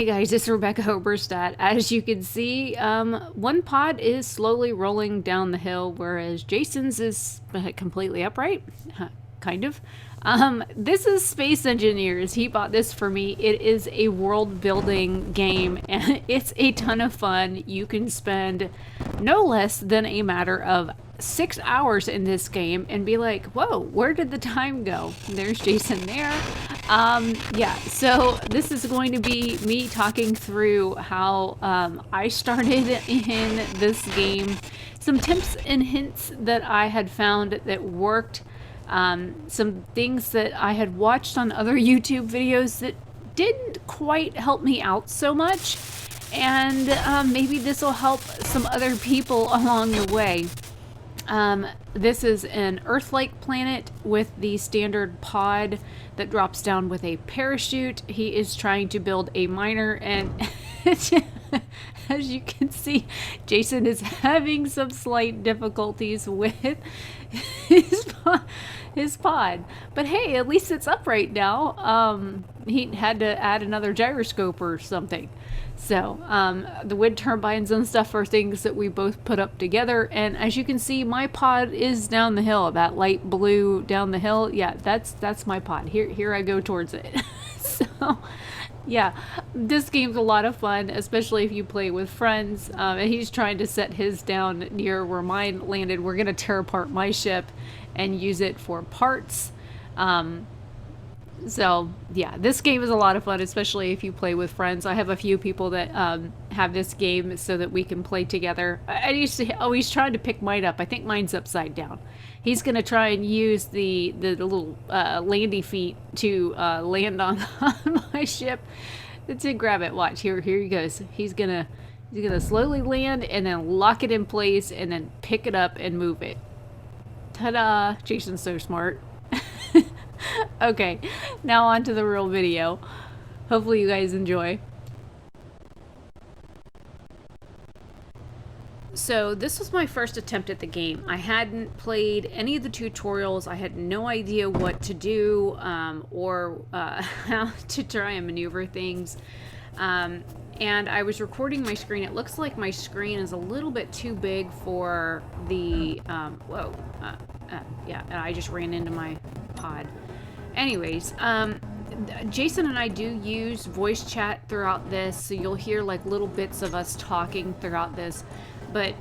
Hey guys, it's Rebecca Oberstadt. As you can see, one pod is slowly rolling down the hill, whereas Jason's is completely upright, kind of. This is Space Engineers. He bought this for me. It is a world building game, and it's a ton of fun. You can spend no less than a matter of 6 hours in this game and be like, whoa, where did the time go? And there's Jason there. Yeah, so this is going to be me talking through how I started in this game, some tips and hints that I had found that worked, some things that I had watched on other YouTube videos that didn't quite help me out so much, and maybe this will help some other people along the way. This is an Earth-like planet with the standard pod that drops down with a parachute. He is trying to build a miner, and as you can see, Jason is having some slight difficulties with his pod. But hey, at least it's upright now. He had to add another gyroscope or something. So the wind turbines and stuff are things that we both put up together. And as you can see, my pod is down the hill. That light blue down the hill, yeah, that's my pod. Here I go towards it. So yeah, this game's a lot of fun, especially if you play with friends. And he's trying to set his down near where mine landed. We're gonna tear apart my ship and use it for parts. So yeah, this game is a lot of fun, especially if you play with friends. I have a few people that have this game so that we can play together. I used to always try to pick mine up. I think mine's upside down. He's gonna try and use the little landy feet to land on my ship to grab it. Watch, here he goes. He's gonna slowly land and then lock it in place and then pick it up and move it. Ta-da! Jason's so smart. Okay, now on to the real video. Hopefully you guys enjoy. So this was my first attempt at the game. I hadn't played any of the tutorials. I had no idea what to do or how to try and maneuver things. And I was recording my screen. It looks like my screen is a little bit too big for the, yeah, and I just ran into my pod. Anyways, Jason and I do use voice chat throughout this, so you'll hear like little bits of us talking throughout this, but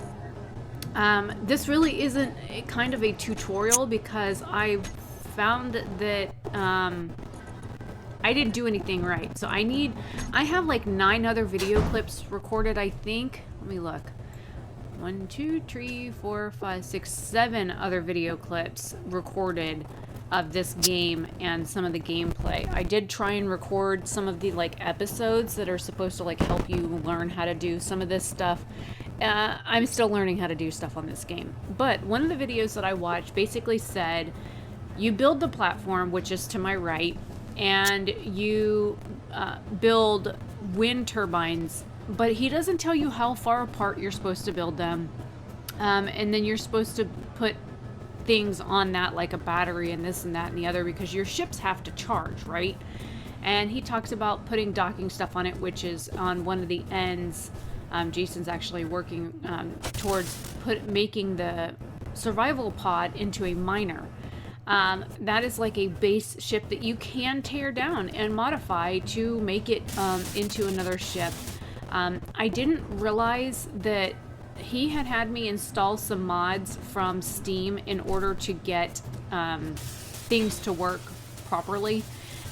this really isn't kind of a tutorial because I found that I didn't do anything right. So I have like 9 other video clips recorded, I think. Let me look. 1, 2, 3, 4, 5, 6, 7 other video clips recorded of this game and some of the gameplay. I did try and record some of the like episodes that are supposed to like help you learn how to do some of this stuff. I'm still learning how to do stuff on this game. But one of the videos that I watched basically said, you build the platform, which is to my right, and you build wind turbines, but he doesn't tell you how far apart you're supposed to build them. And then you're supposed to put things on that like a battery and this and that and the other because your ships have to charge, right? And he talks about putting docking stuff on it, which is on one of the ends. Jason's actually working towards making the survival pod into a miner. That is like a base ship that you can tear down and modify to make it into another ship. I didn't realize that he had me install some mods from Steam in order to get things to work properly,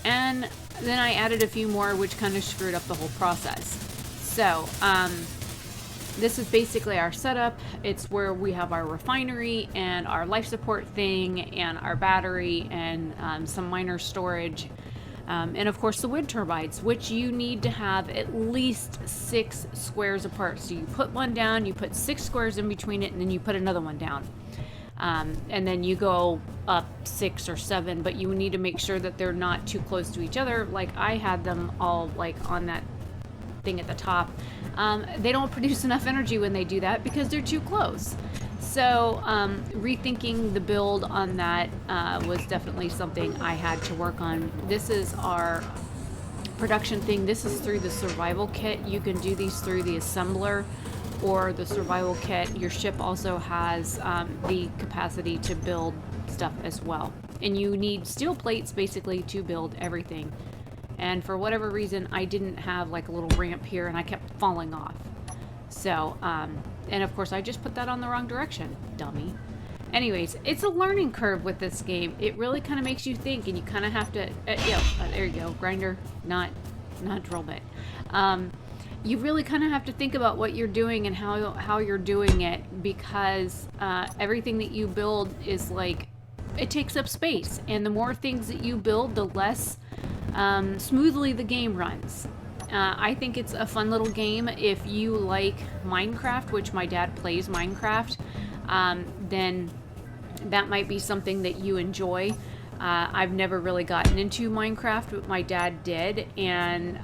and then I added a few more, which kind of screwed up the whole process. So this is basically our setup. It's where we have our refinery and our life support thing and our battery and some minor storage. And of course the wind turbines, which you need to have at least 6 squares apart. So you put one down, you put 6 squares in between it, and then you put another one down. And then you go up 6 or 7, but you need to make sure that they're not too close to each other. Like I had them all like on that thing at the top. They don't produce enough energy when they do that because they're too close. So rethinking the build on that was definitely something I had to work on. This is our production thing. This is through the survival kit. You can do these through the assembler or the survival kit. Your ship also has the capacity to build stuff as well. And you need steel plates basically to build everything. And for whatever reason, I didn't have like a little ramp here and I kept falling off. So, and of course I just put that on the wrong direction, dummy. Anyways, it's a learning curve with this game. It really kind of makes you think, and you kind of have to, there you go, grinder, not drill bit. You really kind of have to think about what you're doing and how you're doing it, because everything that you build is like, it takes up space, and the more things that you build, the less smoothly the game runs. I think it's a fun little game. If you like Minecraft, which my dad plays Minecraft, then that might be something that you enjoy. I've never really gotten into Minecraft, but my dad did, and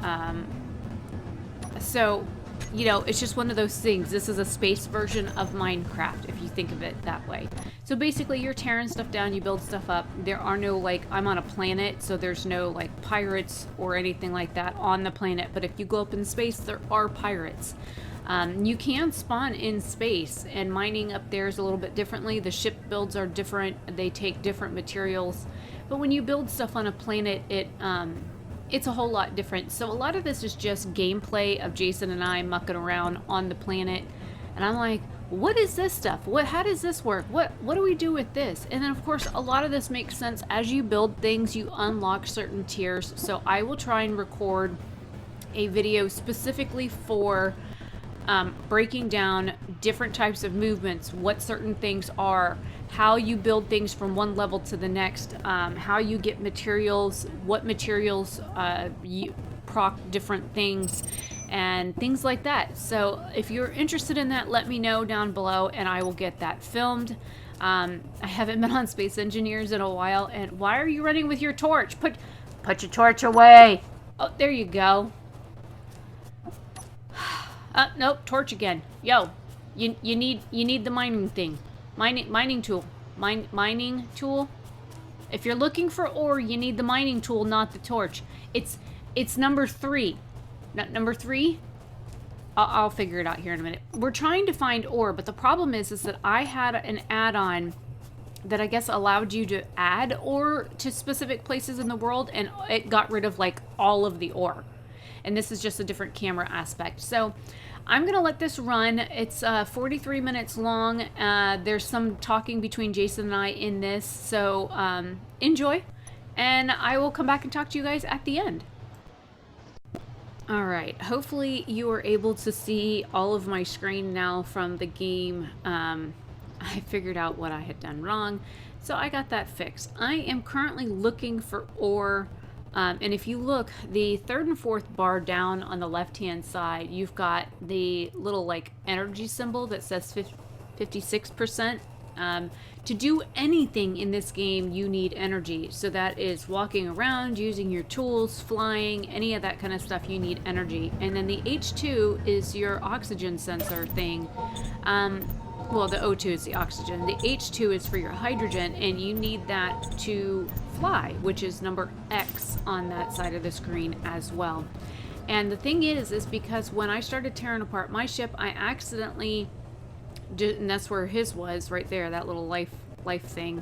so, you know, it's just one of those things. This is a space version of Minecraft, if you think of it that way. So basically, you're tearing stuff down, you build stuff up. There are no, like, I'm on a planet, so there's no, like, pirates or anything like that on the planet. But if you go up in space, there are pirates. You can spawn in space, and mining up there is a little bit differently. The ship builds are different. They take different materials. But when you build stuff on a planet, it's a whole lot different. So a lot of this is just gameplay of Jason and I mucking around on the planet. And I'm like, what is this stuff? How does this work? What do we do with this? And then of course, a lot of this makes sense. As you build things, you unlock certain tiers. So I will try and record a video specifically for breaking down different types of movements, what certain things are, how you build things from one level to the next, how you get materials, what materials you proc different things, and things like that. So if you're interested in that, let me know down below and I will get that filmed. I haven't been on Space Engineers in a while, and why are you running with your torch? Put your torch away. Oh, there you go. Nope, torch again. Yo, you need the mining thing. Mining tool. Mining tool. If you're looking for ore, you need the mining tool, not the torch. It's number 3. Not number 3? I'll figure it out here in a minute. We're trying to find ore, but the problem is that I had an add-on that I guess allowed you to add ore to specific places in the world, and it got rid of like all of the ore. And this is just a different camera aspect. So I'm going to let this run. It's 43 minutes long. There's some talking between Jason and I in this. So enjoy. And I will come back and talk to you guys at the end. All right. Hopefully you are able to see all of my screen now from the game. I figured out what I had done wrong. So I got that fixed. I am currently looking for ore. And if you look, the 3rd and 4th bar down on the left-hand side, you've got the little like energy symbol that says 56%. To do anything in this game, you need energy. So that is walking around, using your tools, flying, any of that kind of stuff, you need energy. And then the H2 is your oxygen sensor thing. Well, the O2 is the oxygen. The H2 is for your hydrogen, and you need that to fly, which is number X on that side of the screen as well. And the thing is because when I started tearing apart my ship, I accidentally, and that's where his was, right there, that little life thing.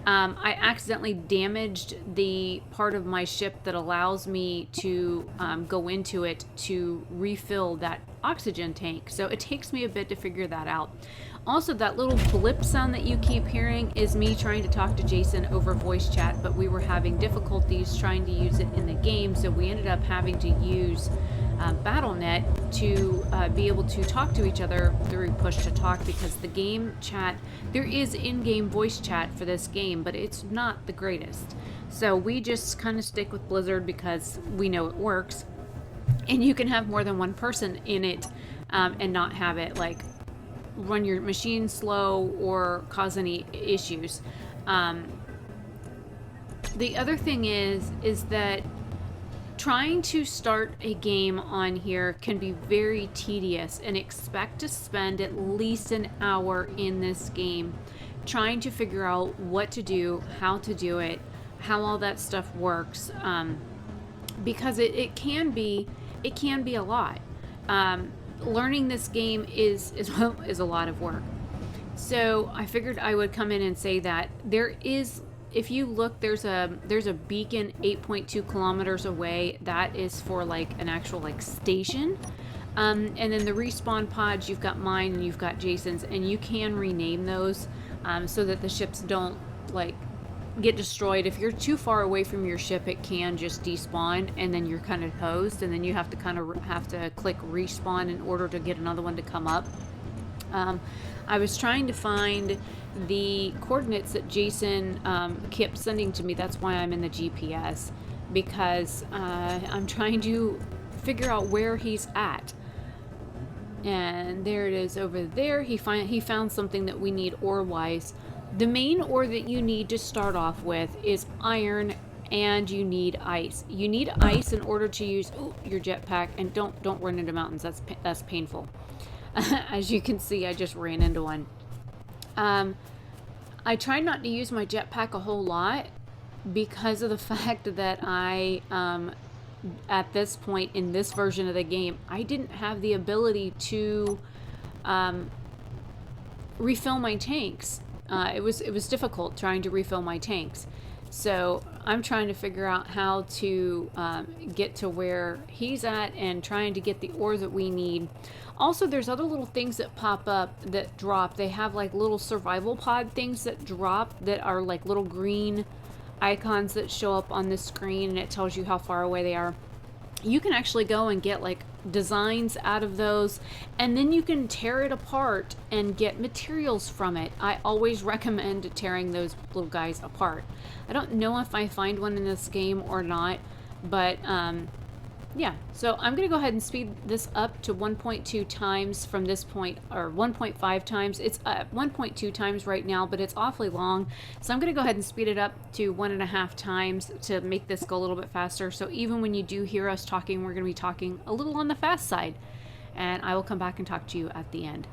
I accidentally damaged the part of my ship that allows me to go into it to refill that oxygen tank. So it takes me a bit to figure that out. Also, that little blip sound that you keep hearing is me trying to talk to Jason over voice chat, but we were having difficulties trying to use it in the game, so we ended up having to use BattleNet to be able to talk to each other through push to talk, because the game chat, there is in-game voice chat for this game, but it's not the greatest. So we just kind of stick with Blizzard because we know it works, and you can have more than one person in it and not have it like run your machine slow or cause any issues. The other thing is that trying to start a game on here can be very tedious, and expect to spend at least an hour in this game trying to figure out what to do, how to do it, how all that stuff works. because it can be a lot. Learning this game is a lot of work. So I figured I would come in and say that there is, if you look, there's a beacon 8.2 kilometers away that is for like an actual like station. And then the respawn pods, you've got mine and you've got Jason's, and you can rename those so that the ships don't like get destroyed. If you're too far away from your ship, it can just despawn, and then you're kind of hosed, and then you have to click respawn in order to get another one to come up. I was trying to find the coordinates that Jason kept sending to me. That's why I'm in the GPS, because I'm trying to figure out where he's at. And there it is over there. He found something that we need ore-wise. The main ore that you need to start off with is iron, and you need ice. You need ice in order to use your jetpack, and don't run into mountains. That's painful. As you can see, I just ran into one. I try not to use my jetpack a whole lot because of the fact that I at this point in this version of the game, I didn't have the ability to refill my tanks. It was difficult trying to refill my tanks. So I'm trying to figure out how to get to where he's at and trying to get the ore that we need. Also, there's other little things that pop up that drop. They have like little survival pod things that drop that are like little green icons that show up on the screen, and it tells you how far away they are. You can actually go and get like designs out of those, and then you can tear it apart and get materials from it. I always recommend tearing those little guys apart. I don't know if I find one in this game or not, but yeah, so I'm gonna go ahead and speed this up to 1.2 times from this point, or 1.5 times. It's 1.2 times right now, but it's awfully long. So I'm gonna go ahead and speed it up to 1.5 times to make this go a little bit faster. So even when you do hear us talking, we're gonna be talking a little on the fast side. And I will come back and talk to you at the end.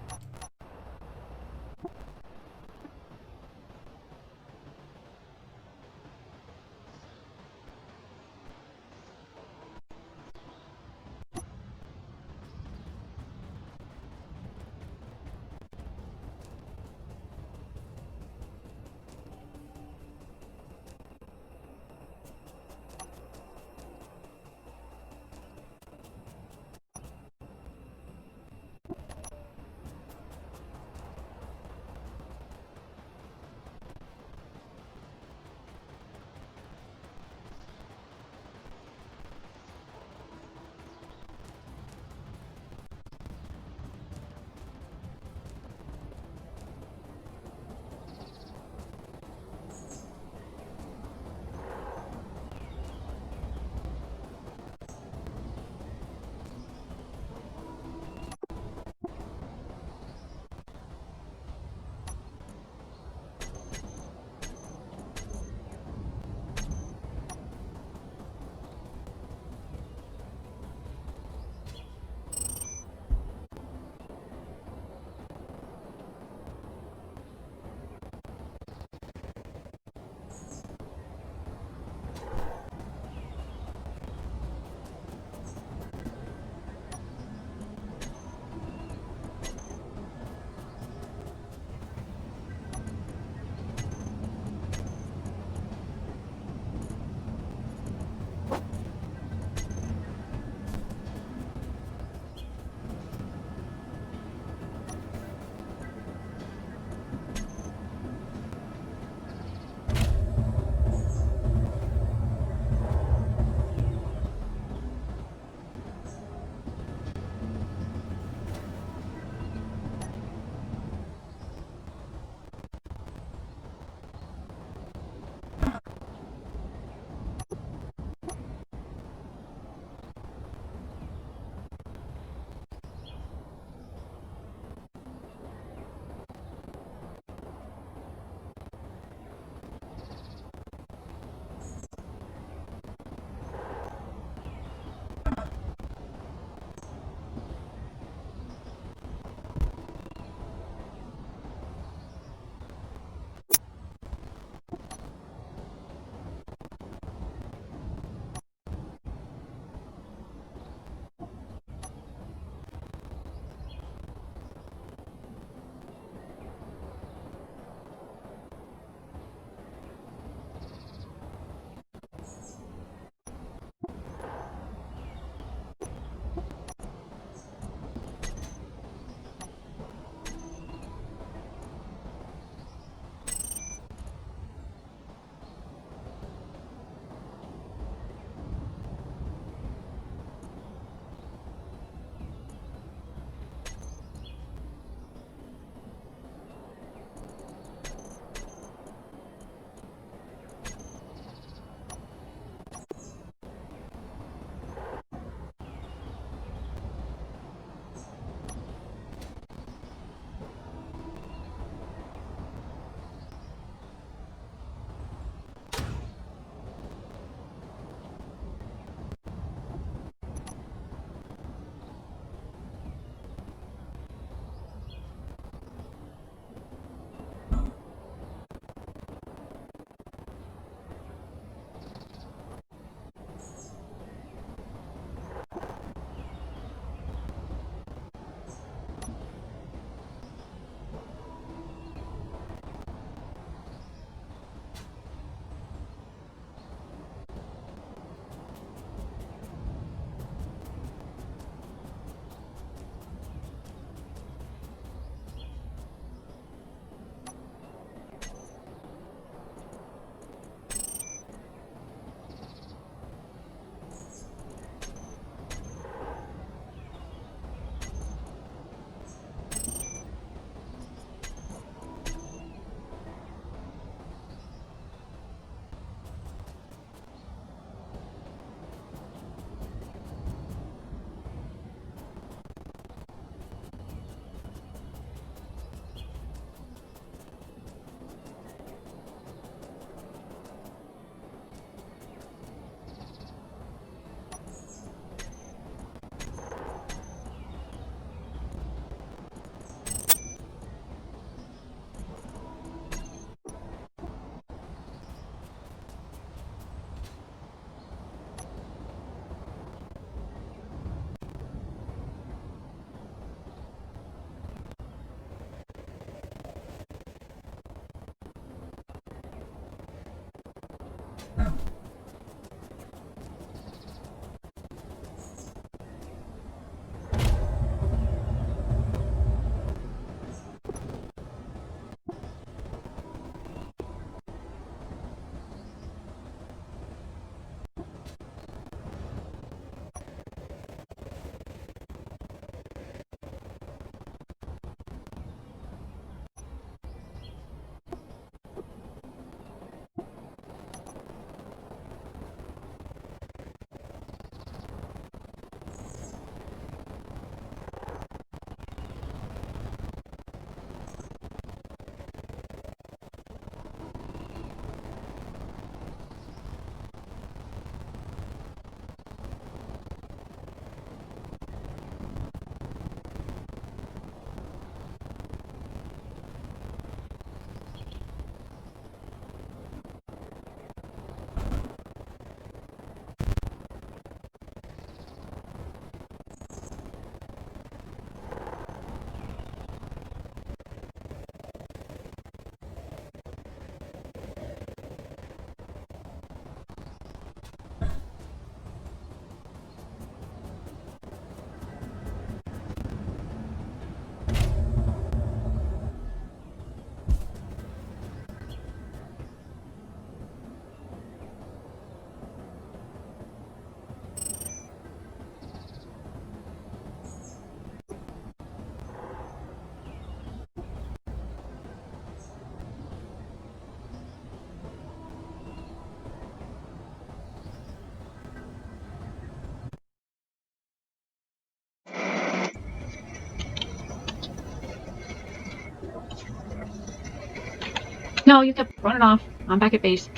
No, you kept running off. I'm back at base.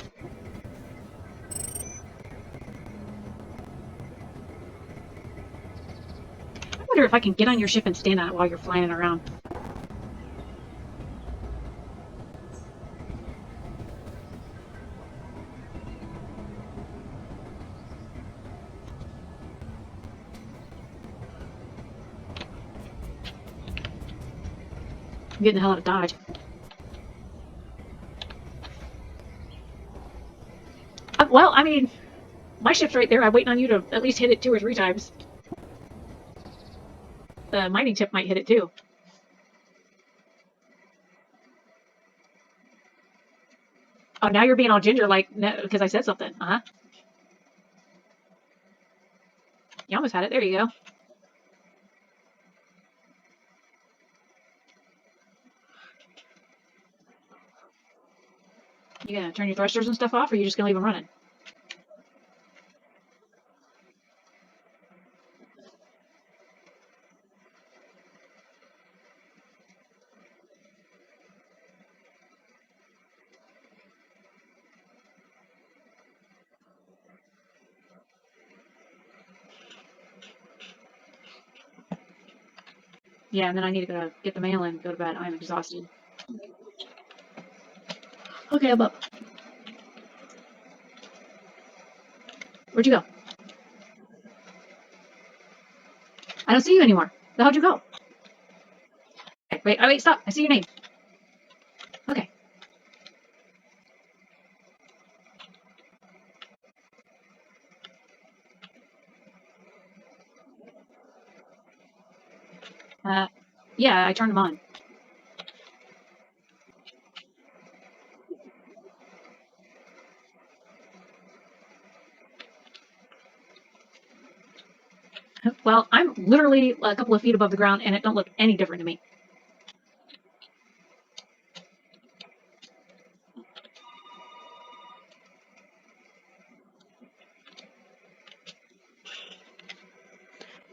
I wonder if I can get on your ship and stand on it while you're flying around. I'm getting the hell out of Dodge. Well, I mean, my ship's right there. I'm waiting on you to at least hit it 2 or 3 times. The mining ship might hit it too. Oh, now you're being all ginger like because I said something. Uh-huh. You almost had it. There you go. You gonna turn your thrusters and stuff off, or are you just gonna leave them running? Yeah, and then I need to go get the mail and go to bed. I'm exhausted. Okay, I'm up. Where'd you go? I don't see you anymore. How'd you go? Okay, wait, oh, wait, stop. I see your name. Okay. Yeah, I turned them on. Well, I'm literally a couple of feet above the ground, and it don't look any different to me.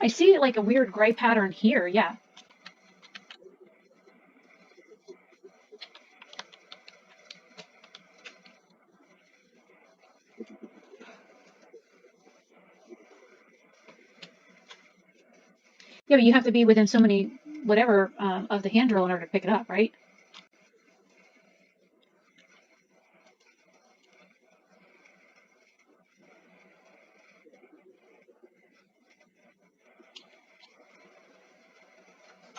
I see like a weird gray pattern here. Yeah. Yeah, but you have to be within so many whatever of the hand drill in order to pick it up, right?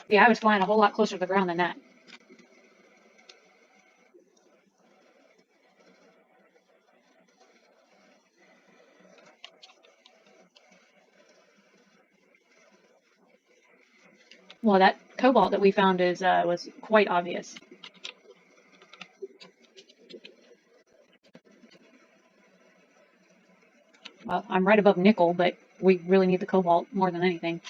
Yeah, I was flying a whole lot closer to the ground than that. Well, that cobalt that we found is was quite obvious. Well, I'm right above nickel, but we really need the cobalt more than anything.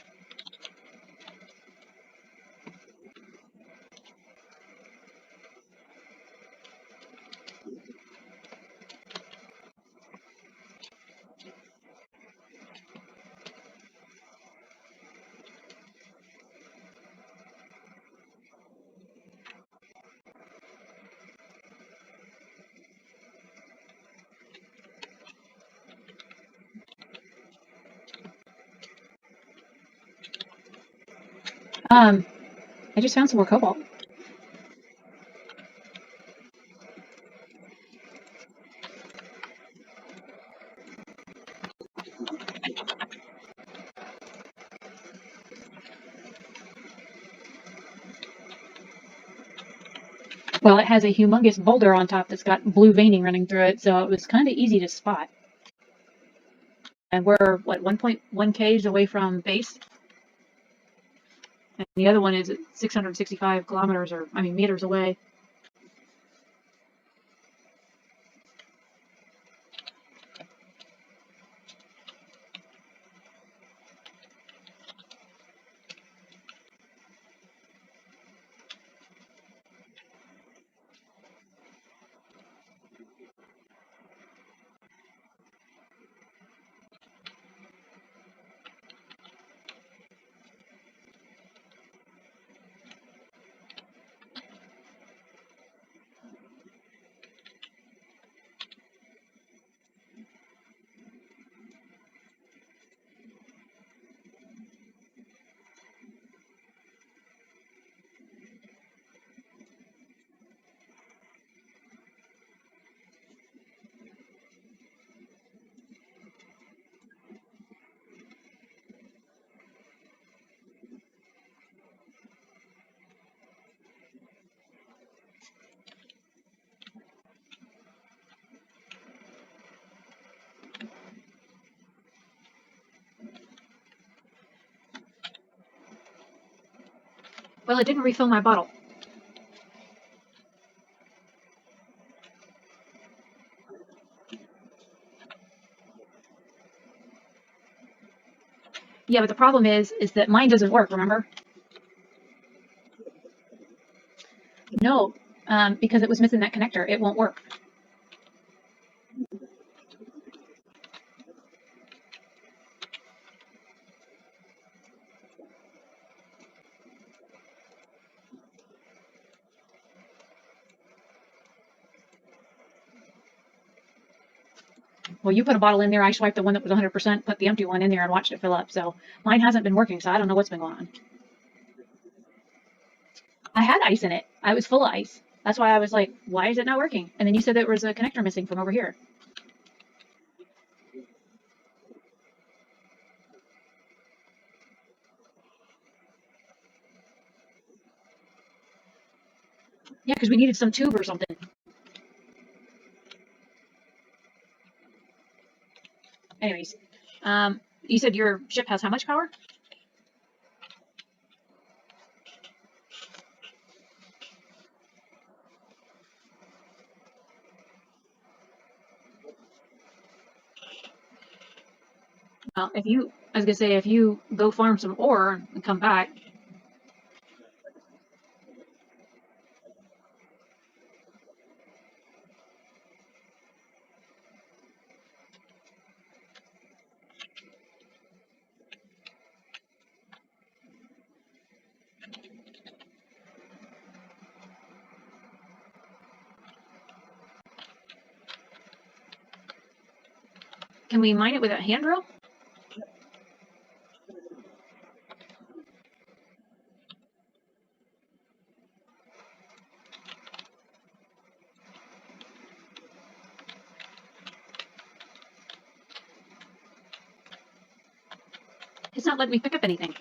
Um, I just found some more cobalt. Well, it has a humongous boulder on top that's got blue veining running through it, so it was kind of easy to spot. And we're, what, 1.1 k's away from base? And the other one is at 665 kilometers, or, I mean, meters away. Well, it didn't refill my bottle. Yeah, but the problem is that mine doesn't work, remember? No, because it was missing that connector. It won't work. Well, you put a bottle in there. I swiped the one that was 100%, put the empty one in there, and watched it fill up. So mine hasn't been working, so I don't know what's been going on. I had ice in it. I was full of ice. That's why I was like, why is it not working? And then you said there was a connector missing from over here. Yeah, because we needed some tube or something. Anyways, you said your ship has how much power? Well, I was gonna say, if you go farm some ore and come back, can we mine it with a hand drill? It's not letting me pick up anything.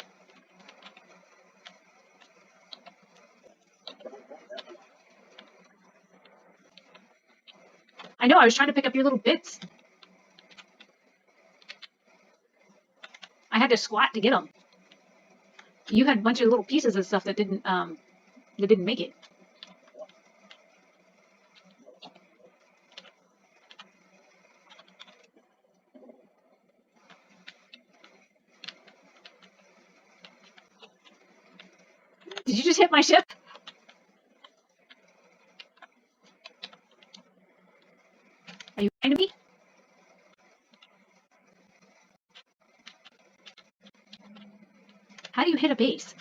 I know, I was trying to pick up your little bits. I had to squat to get them. You had a bunch of little pieces of stuff that didn't make it. Did you just hit my ship? Are you lying to me? How do you hit a base?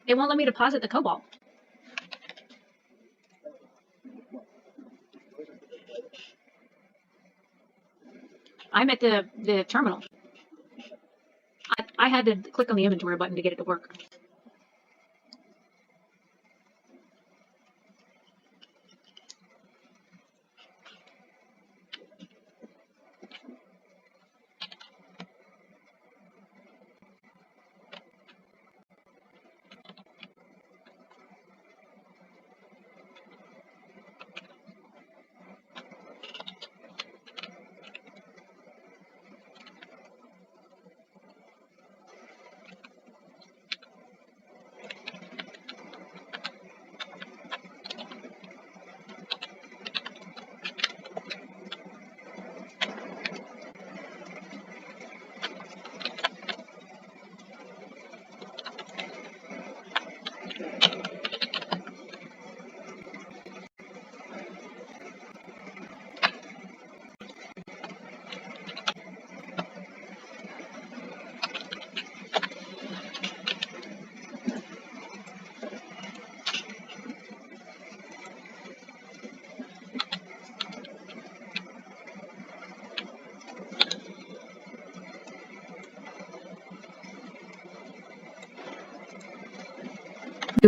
It won't let me deposit the cobalt. I'm at the terminal. I had to click on the inventory button to get it to work.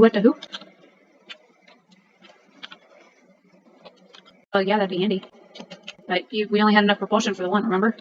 Do what to who? Oh, yeah, that'd be handy. But we only had enough propulsion for the one, remember?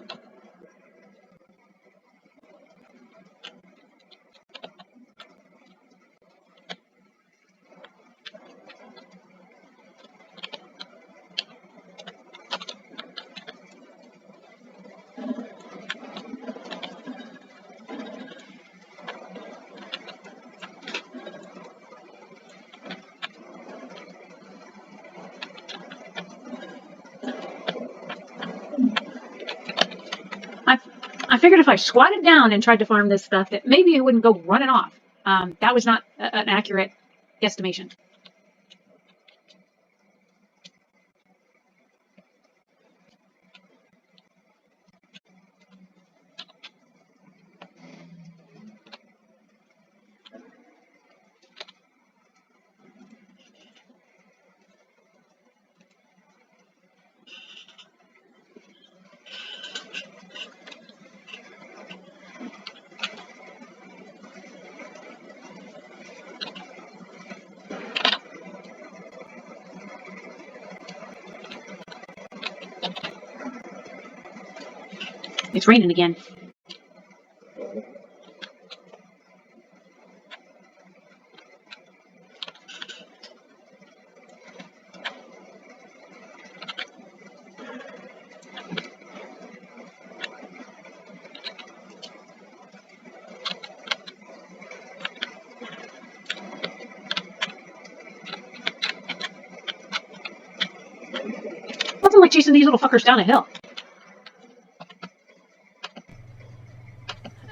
I figured if I squatted down and tried to farm this stuff, that maybe it wouldn't go running off. That was not an accurate guesstimation. It's raining again. Nothing like chasing these little fuckers down a hill.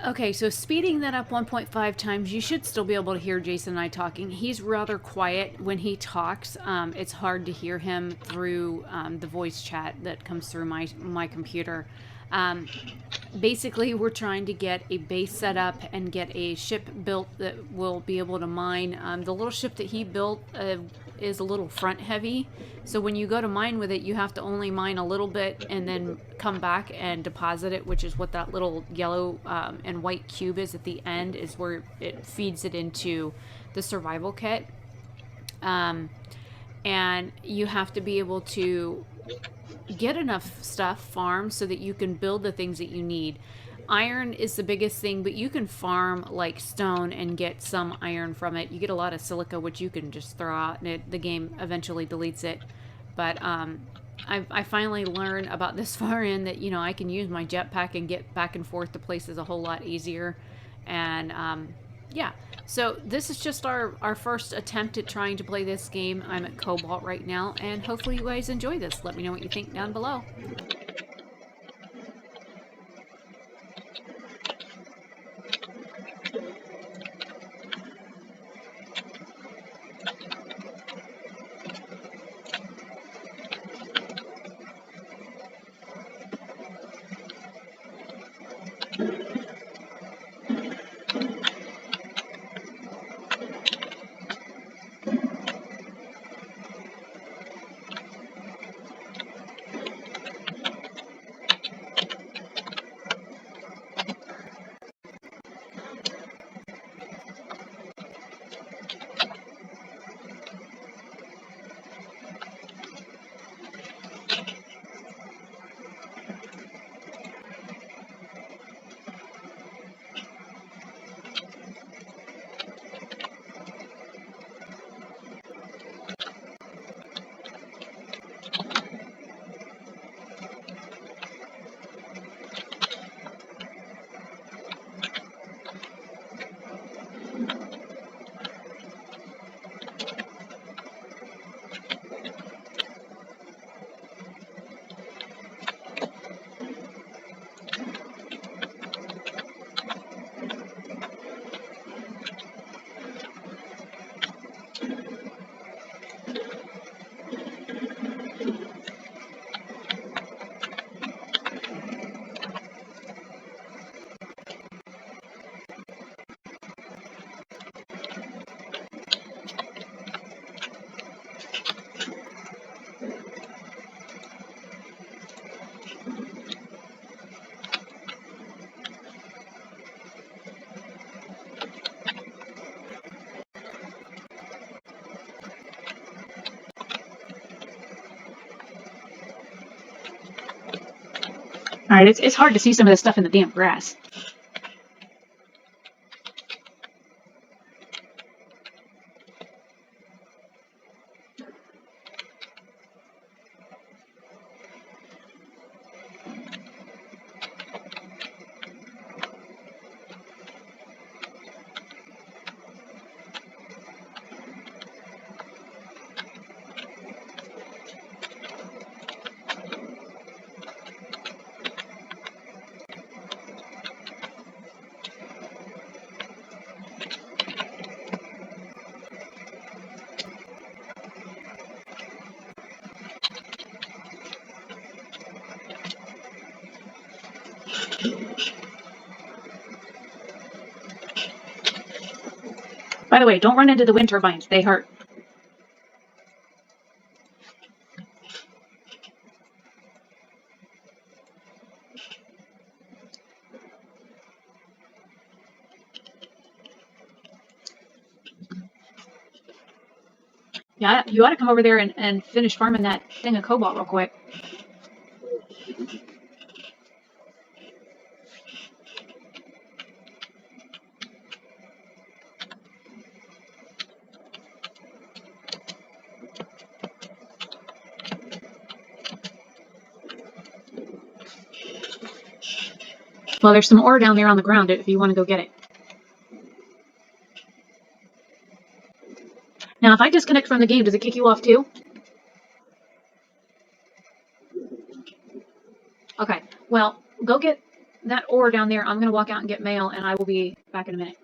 Okay, so speeding that up 1.5 times, you should still be able to hear Jason and I talking. He's rather quiet when he talks. It's hard to hear him through the voice chat that comes through my computer. Basically, we're trying to get a base set up and get a ship built that will be able to mine. The little ship that he built is a little front heavy, so when you go to mine with it, you have to only mine a little bit and then come back and deposit it, which is what that little yellow and white cube is at the end, is where it feeds it into the survival kit. And you have to be able to get enough stuff farmed so that you can build the things that you need. Iron is the biggest thing, but you can farm like stone and get some iron from it. You get a lot of silica, which you can just throw out, and the game eventually deletes it. But I finally learned about this far in that, you know, I can use my jetpack and get back and forth to places a whole lot easier. And yeah, so this is just our first attempt at trying to play this game. I'm at Cobalt right now, and hopefully you guys enjoy this. Let me know what you think down below. All right, it's hard to see some of this stuff in the damp grass. By the way, don't run into the wind turbines. They hurt. Yeah, you ought to come over there and finish farming that thing of cobalt real quick. Well, there's some ore down there on the ground if you want to go get it. Now, if I disconnect from the game, does it kick you off too? Okay, well, go get that ore down there. I'm going to walk out and get mail, and I will be back in a minute.